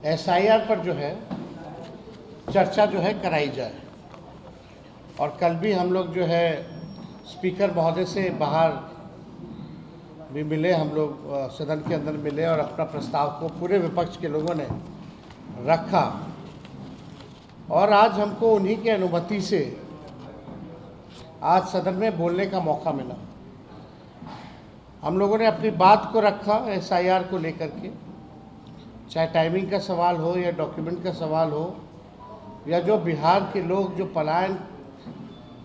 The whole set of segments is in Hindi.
एसआईआर पर जो है चर्चा जो है कराई जाए। और कल भी हम लोग जो है स्पीकर महोदय से बाहर भी मिले, हम लोग सदन के अंदर मिले और अपना प्रस्ताव को पूरे विपक्ष के लोगों ने रखा। और आज हमको उन्हीं की अनुमति से आज सदन में बोलने का मौका मिला। हम लोगों ने अपनी बात को रखा एसआईआर को लेकर के, चाहे टाइमिंग का सवाल हो या डॉक्यूमेंट का सवाल हो, या जो बिहार के लोग जो पलायन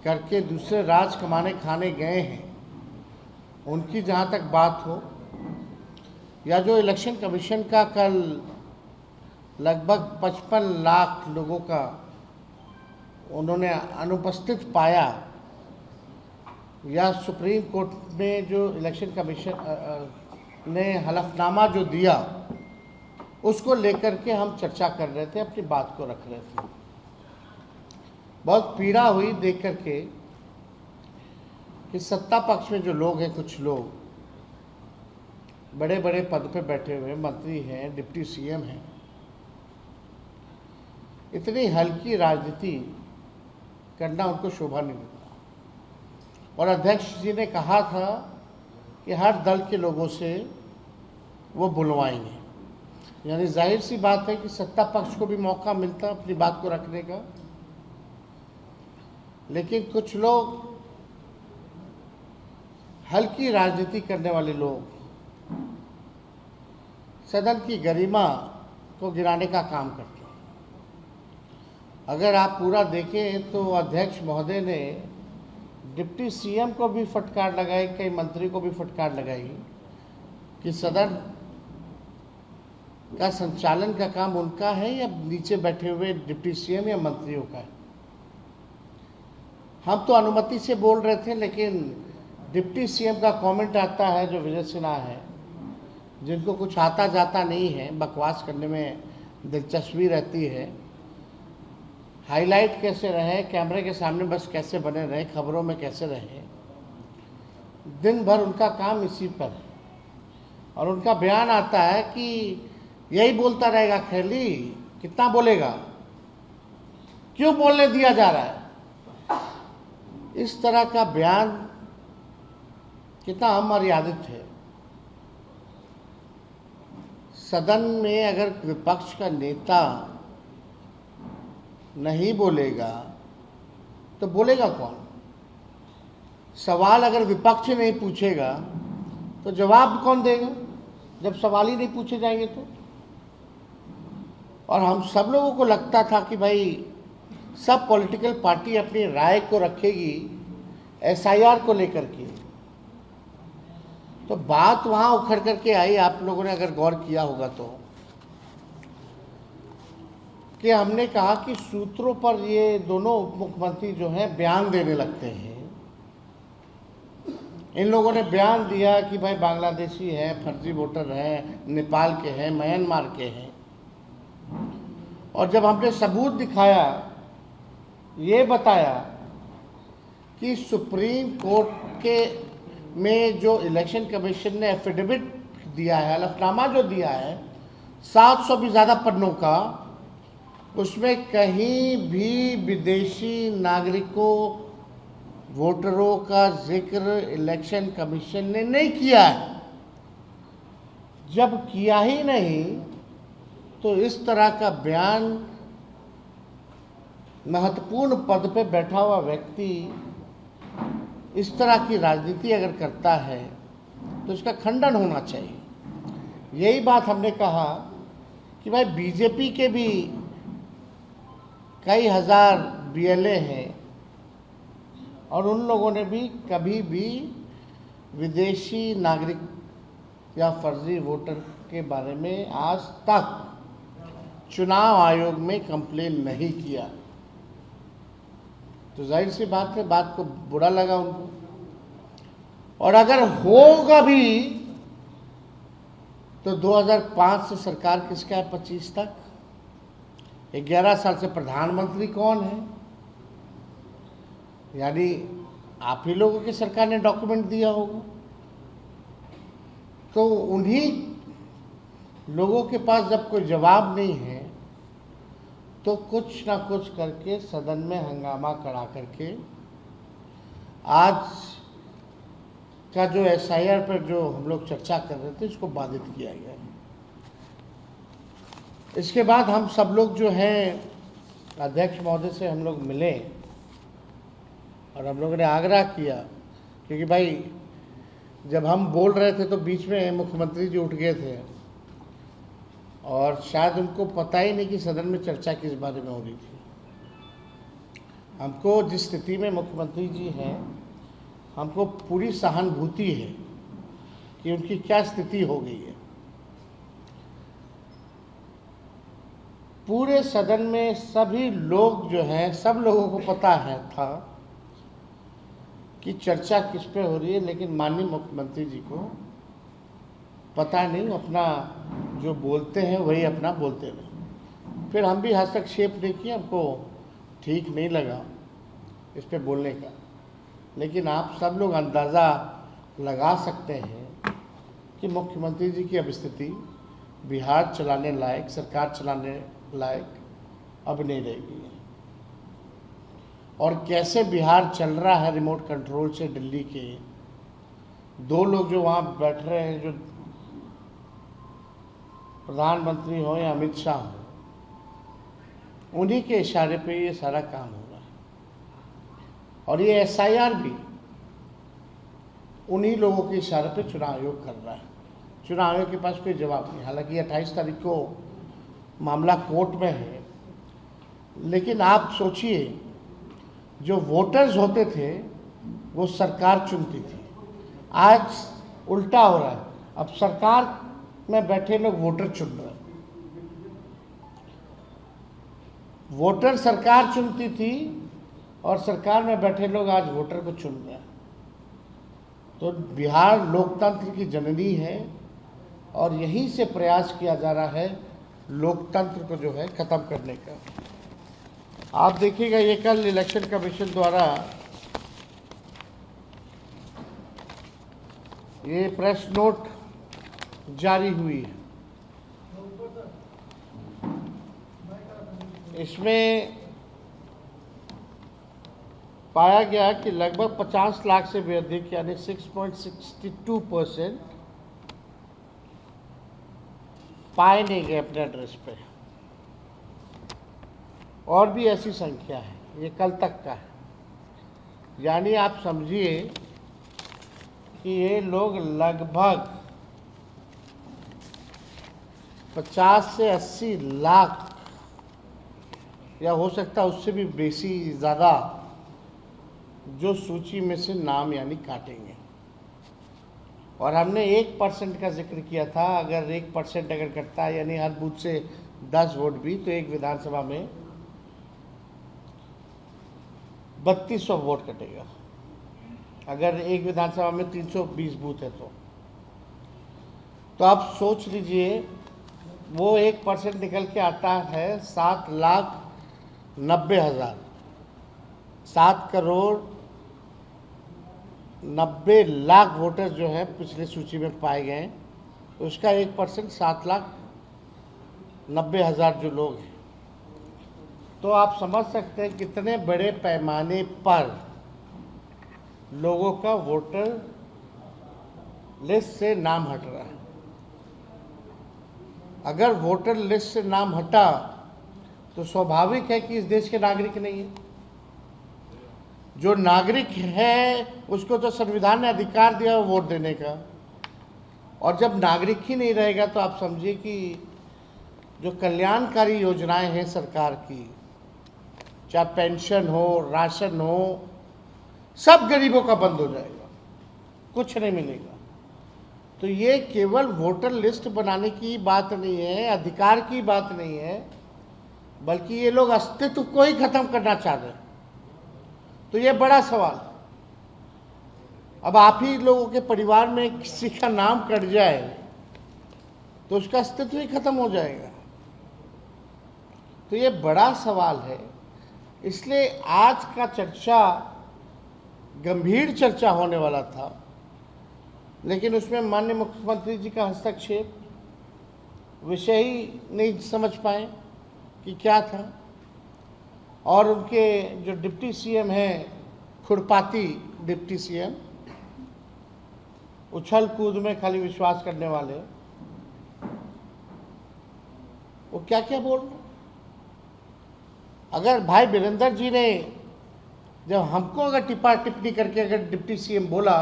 करके दूसरे राज्य कमाने खाने गए हैं उनकी जहाँ तक बात हो, या जो इलेक्शन कमीशन का कल लगभग 55 लाख लोगों का उन्होंने अनुपस्थित पाया, या सुप्रीम कोर्ट में जो इलेक्शन कमीशन ने हलफनामा जो दिया उसको लेकर के हम चर्चा कर रहे थे, अपनी बात को रख रहे थे। बहुत पीड़ा हुई देख करके कि सत्ता पक्ष में जो लोग हैं, कुछ लोग बड़े बड़े पद पे बैठे हुए मंत्री हैं, डिप्टी सीएम हैं, इतनी हल्की राजनीति करना उनको शोभा नहीं देता। और अध्यक्ष जी ने कहा था कि हर दल के लोगों से वो बुलवाएंगे, यानी जाहिर सी बात है कि सत्ता पक्ष को भी मौका मिलता अपनी बात को रखने का। लेकिन कुछ लोग हल्की राजनीति करने वाले लोग सदन की गरिमा को गिराने का काम करते हैं। अगर आप पूरा देखें तो अध्यक्ष महोदय ने डिप्टी सीएम को भी फटकार लगाई, कई मंत्री को भी फटकार लगाई कि सदन का संचालन का काम उनका है या नीचे बैठे हुए डिप्टी सीएम या मंत्रियों का है। हम तो अनुमति से बोल रहे थे, लेकिन डिप्टी सीएम का कमेंट आता है जो विजय सिन्हा है, जिनको कुछ आता जाता नहीं है, बकवास करने में दिलचस्पी रहती है, हाईलाइट कैसे रहे, कैमरे के सामने बस कैसे बने रहे, खबरों में कैसे रहे, दिन भर उनका काम इसी पर है। और उनका बयान आता है कि यही बोलता रहेगा, खैली कितना बोलेगा, क्यों बोलने दिया जा रहा है। इस तरह का बयान कितना अमर्यादित है। सदन में अगर विपक्ष का नेता नहीं बोलेगा तो बोलेगा कौन? सवाल अगर विपक्ष नहीं पूछेगा तो जवाब कौन देगा, जब सवाल ही नहीं पूछे जाएंगे तो। और हम सब लोगों को लगता था कि भाई सब पॉलिटिकल पार्टी अपनी राय को रखेगी एसआईआर को लेकर के, तो बात वहां उखड़ करके आई। आप लोगों ने अगर गौर किया होगा तो कि हमने कहा कि सूत्रों पर ये दोनों उप मुख्यमंत्री जो हैं बयान देने लगते हैं। इन लोगों ने बयान दिया कि भाई बांग्लादेशी हैं, फर्जी वोटर हैं, नेपाल के हैं, म्यांमार के हैं। और जब हमने सबूत दिखाया, ये बताया कि सुप्रीम कोर्ट के में जो इलेक्शन कमीशन ने एफिडेविट दिया है, हलफनामा जो दिया है 700 भी ज़्यादा पन्नों का, उसमें कहीं भी विदेशी नागरिकों वोटरों का जिक्र इलेक्शन कमीशन ने नहीं किया है। जब किया ही नहीं तो इस तरह का बयान महत्वपूर्ण पद पे बैठा हुआ व्यक्ति इस तरह की राजनीति अगर करता है तो इसका खंडन होना चाहिए। यही बात हमने कहा कि भाई बीजेपी के भी कई हजार बीएलए हैं और उन लोगों ने भी कभी भी विदेशी नागरिक या फर्जी वोटर के बारे में आज तक चुनाव आयोग में कंप्लेन नहीं किया। तो जाहिर सी बात है, बात को बुरा लगा उनको। और अगर होगा भी तो 2005 से सरकार किसका है 25 तक, 11 साल से प्रधानमंत्री कौन है? यानी आप ही लोगों की सरकार ने डॉक्यूमेंट दिया होगा। तो उन्हीं लोगों के पास जब कोई जवाब नहीं है तो कुछ ना कुछ करके सदन में हंगामा करा करके आज का जो एसआईआर पर जो हम लोग चर्चा कर रहे थे इसको बाधित किया गया। इसके बाद हम सब लोग जो हैं अध्यक्ष महोदय से हम लोग मिले और हम लोगों ने आग्रह किया, क्योंकि भाई जब हम बोल रहे थे तो बीच में मुख्यमंत्री जी उठ गए थे और शायद उनको पता ही नहीं कि सदन में चर्चा किस बारे में हो रही थी। हमको जिस स्थिति में मुख्यमंत्री जी हैं, हमको पूरी सहानुभूति है कि उनकी क्या स्थिति हो गई है। पूरे सदन में सभी लोग जो हैं, सब लोगों को पता है था कि चर्चा किस पे हो रही है, लेकिन माननीय मुख्यमंत्री जी को पता नहीं, अपना जो बोलते हैं वही अपना बोलते रहे। फिर हम भी हस्तक्षेप नहीं किए, हमको ठीक नहीं लगा इस पे बोलने का, लेकिन आप सब लोग अंदाज़ा लगा सकते हैं कि मुख्यमंत्री जी की अब स्थिति बिहार चलाने लायक, सरकार चलाने लायक अब नहीं रहेगी। और कैसे बिहार चल रहा है रिमोट कंट्रोल से दिल्ली के दो लोग जो वहाँ बैठ रहे हैं, जो प्रधानमंत्री हो या अमित शाह हो, उन्हीं के इशारे पे ये सारा काम हो रहा है। और ये एसआईआर भी उन्हीं लोगों के इशारे पे चुनाव आयोग कर रहा है। चुनाव आयोग के पास कोई जवाब नहीं। हालांकि 28 तारीख को मामला कोर्ट में है, लेकिन आप सोचिए, जो वोटर्स होते थे वो सरकार चुनती थी, आज उल्टा हो रहा है। अब सरकार में बैठे लोग वोटर चुन रहे हैं। वोटर सरकार चुनती थी और सरकार में बैठे लोग आज वोटर को चुन रहे हैं। तो बिहार लोकतंत्र की जननी है और यहीं से प्रयास किया जा रहा है लोकतंत्र को जो है खत्म करने का। आप देखिएगा, ये कल इलेक्शन कमीशन द्वारा ये प्रेस नोट जारी हुई है। इसमें पाया गया कि लगभग 50 लाख से भी अधिक यानी 6.62% पाए नहीं गए अपने एड्रेस पे। और भी ऐसी संख्या है, ये कल तक का है। यानी आप समझिए कि ये लोग लगभग 50 से 80 लाख या हो सकता है उससे भी बेसी ज़्यादा जो सूची में से नाम यानी काटेंगे। और हमने 1% का जिक्र किया था। अगर 1% अगर कटता है यानी हर बूथ से 10 वोट भी, तो एक विधानसभा में 3200 वोट कटेगा। अगर एक विधानसभा में 320 बूथ है तो आप सोच लीजिए, वो 1% निकल के आता है 7,90,000, 7,90,00,000 वोटर जो है पिछले सूची में पाए गए। तो उसका 1% 7,90,000 जो लोग हैं, तो आप समझ सकते हैं कितने बड़े पैमाने पर लोगों का वोटर लिस्ट से नाम हट रहा है। अगर वोटर लिस्ट से नाम हटा तो स्वाभाविक है कि इस देश के नागरिक नहीं है। जो नागरिक है उसको तो संविधान ने अधिकार दिया वोट देने का, और जब नागरिक ही नहीं रहेगा तो आप समझिए कि जो कल्याणकारी योजनाएं हैं सरकार की, चाहे पेंशन हो, राशन हो, सब गरीबों का बंद हो जाएगा, कुछ नहीं मिलेगा। तो ये केवल वोटर लिस्ट बनाने की बात नहीं है, अधिकार की बात नहीं है, बल्कि ये लोग अस्तित्व को ही खत्म करना चाह रहे हैं। तो ये बड़ा सवाल है। अब आप ही लोगों के परिवार में किसी का नाम कट जाए तो उसका अस्तित्व ही खत्म हो जाएगा। तो ये बड़ा सवाल है। इसलिए आज का चर्चा गंभीर चर्चा होने वाला था, लेकिन उसमें माननीय मुख्यमंत्री जी का हस्तक्षेप, विषय ही नहीं समझ पाए कि क्या था। और उनके जो डिप्टी सीएम हैं, खुरपाती डिप्टी सीएम, उछल कूद में खाली विश्वास करने वाले, वो क्या क्या बोल रहे। अगर भाई वीरेंद्र जी ने जब हमको अगर टिप्पा टिप्पणी करके अगर डिप्टी सीएम बोला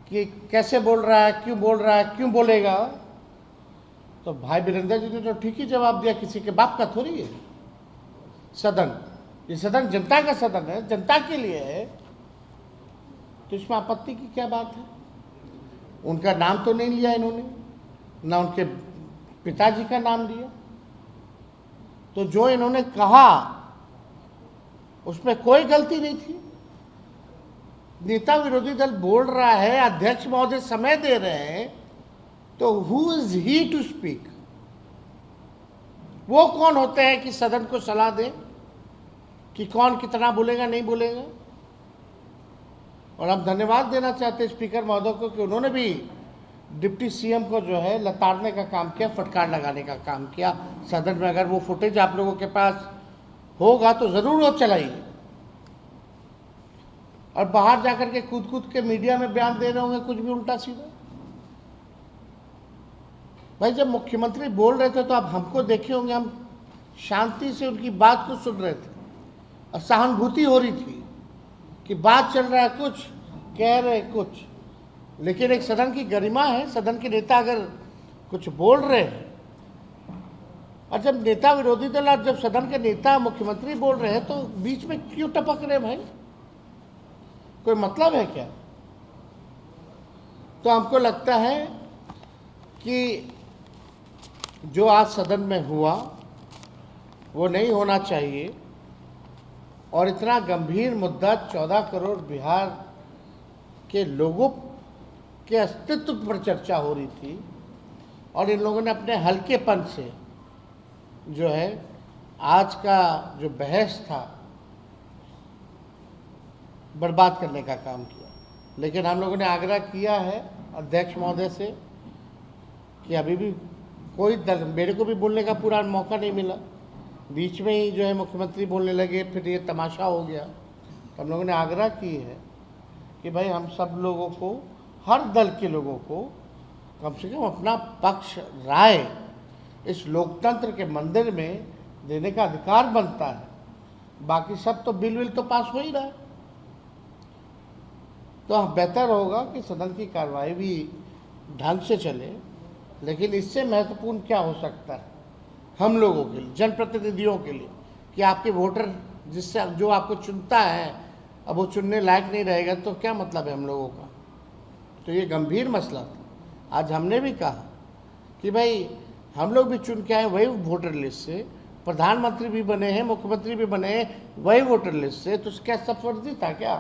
कि कैसे बोल रहा है, क्यों बोल रहा है, क्यों बोलेगा, तो भाई वीरेंद्र जी ने तो ठीक ही जवाब दिया। किसी के बाप का थोड़ी है सदन, ये सदन जनता का सदन है, जनता के लिए है, तो इसमें आपत्ति की क्या बात है। उनका नाम तो नहीं लिया इन्होंने, ना उनके पिताजी का नाम लिया। तो जो इन्होंने कहा उसमें कोई गलती नहीं थी। नेता विरोधी दल बोल रहा है, अध्यक्ष महोदय समय दे रहे हैं, तो who is he to speak. वो कौन होते हैं कि सदन को सलाह दे कि कौन कितना बोलेगा, नहीं बोलेगा। और हम धन्यवाद देना चाहते हैं स्पीकर महोदय को कि उन्होंने भी डिप्टी सीएम को जो है लताड़ने का काम किया, फटकार लगाने का काम किया सदन में। अगर वो फुटेज आप लोगों के पास होगा तो जरूर वो चलाइए। और बाहर जाकर के कूद कूद के मीडिया में बयान दे रहे होंगे कुछ भी उल्टा सीधा। भाई जब मुख्यमंत्री बोल रहे थे तो आप हमको देखे होंगे, हम शांति से उनकी बात को सुन रहे थे और सहानुभूति हो रही थी कि बात चल रहा है कुछ, कह रहे कुछ। लेकिन एक सदन की गरिमा है, सदन के नेता अगर कुछ बोल रहे हैं, और जब नेता विरोधी दल और जब सदन के नेता मुख्यमंत्री बोल रहे हैं तो बीच में क्यों टपक रहे भाई, कोई मतलब है क्या। तो हमको लगता है कि जो आज सदन में हुआ वो नहीं होना चाहिए। और इतना गंभीर मुद्दा 14 करोड़ बिहार के लोगों के अस्तित्व पर चर्चा हो रही थी, और इन लोगों ने अपने हल्केपन से जो है आज का जो बहस था बर्बाद करने का काम किया। लेकिन हम लोगों ने आग्रह किया है अध्यक्ष महोदय से कि अभी भी कोई दल, मेरे को भी बोलने का पूरा मौका नहीं मिला, बीच में ही जो है मुख्यमंत्री बोलने लगे, फिर ये तमाशा हो गया। तो हम लोगों ने आग्रह की है कि भाई हम सब लोगों को, हर दल के लोगों को कम से कम अपना पक्ष राय इस लोकतंत्र के मंदिर में देने का अधिकार बनता है। बाकी सब तो बिल तो पास हो ही रहा है। तो बेहतर होगा कि सदन की कार्रवाई भी ढंग से चले। लेकिन इससे महत्वपूर्ण क्या हो सकता है हम लोगों के लिए, जनप्रतिनिधियों के लिए, कि आपके वोटर जिससे जो आपको चुनता है अब वो चुनने लायक नहीं रहेगा तो क्या मतलब है हम लोगों का। तो ये गंभीर मसला था। आज हमने भी कहा कि भाई हम लोग भी चुन के आए वही वोटर लिस्ट से, प्रधानमंत्री भी बने हैं, मुख्यमंत्री भी बने हैं वही वोटर लिस्ट से, तो क्या सब फर्जी था क्या।